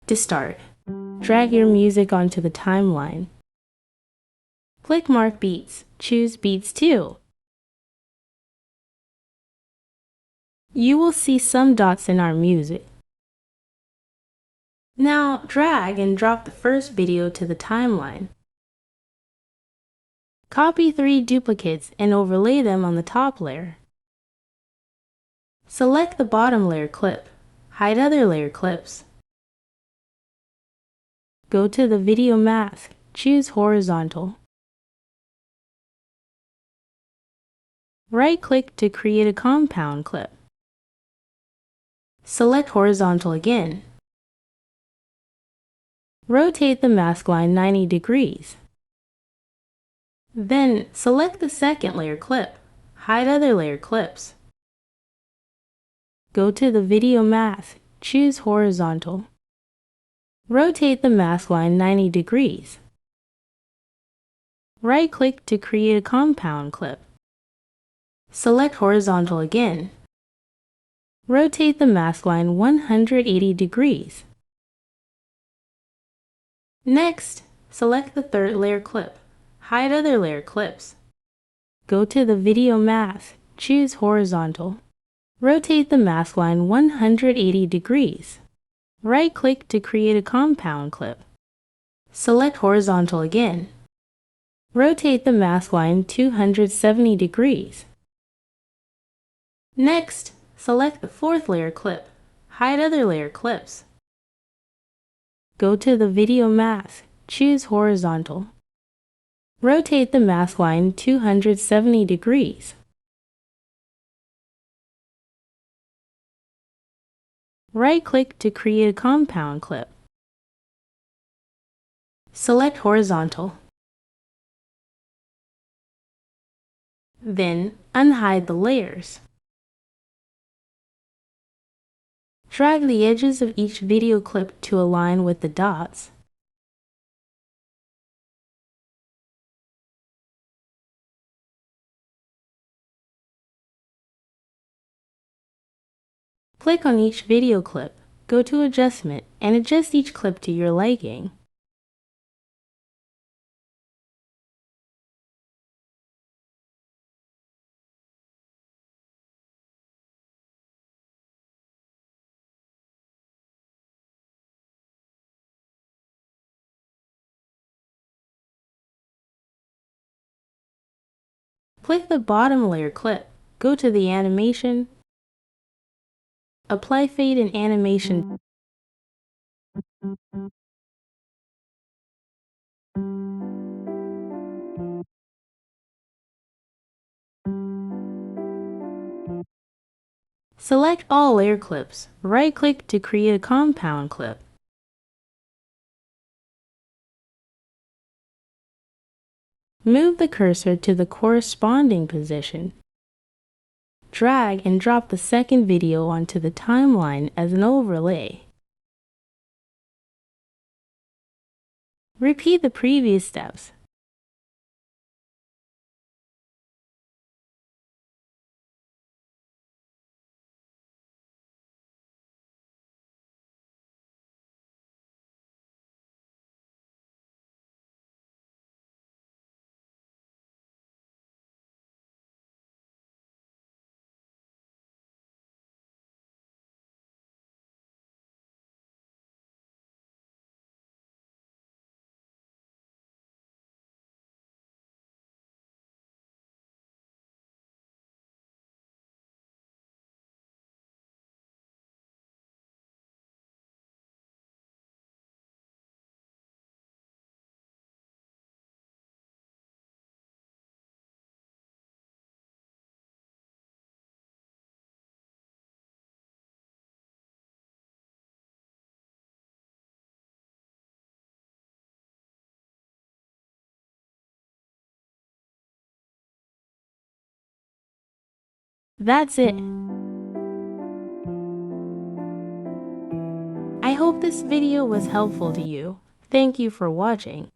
To start, drag your music onto the timeline. Click Mark Beats. Choose Beats 2. You will see some dots in our music. Now drag and drop the first video to the timeline. Copy 3 duplicates and overlay them on the top layer. Select the bottom layer clip. Hide other layer clips. Go to the video mask. Choose horizontal. Right-click to create a compound clip. Select horizontal again. Rotate the mask line 90 degrees. Then select the second layer clip. Hide other layer clips. Go to the video mask. Choose horizontal. Rotate the mask line 90 degrees. Right-click to create a compound clip. Select horizontal again. Rotate the mask line 180 degrees. Next, select the third layer clip. Hide other layer clips. Go to the video mask. Choose horizontal. Rotate the mask line 180 degrees. Right-click to create a compound clip. Select horizontal again. Rotate the mask line 270 degrees. Next, select the fourth layer clip. Hide other layer clips. Go to the video mask. Choose horizontal. Rotate the mask line 270 degrees. Right-click to create a compound clip. Select horizontal. Then, unhide the layers. Drag the edges of each video clip to align with the dots. Click on each video clip, go to Adjustment, and adjust each clip to your liking. Click the bottom layer clip, go to the animation, apply fade and animation. Select all layer clips, right-click to create a compound clip. Move the cursor to the corresponding position. Drag and drop the second video onto the timeline as an overlay. Repeat the previous steps. That's it. I hope this video was helpful to you. Thank you for watching.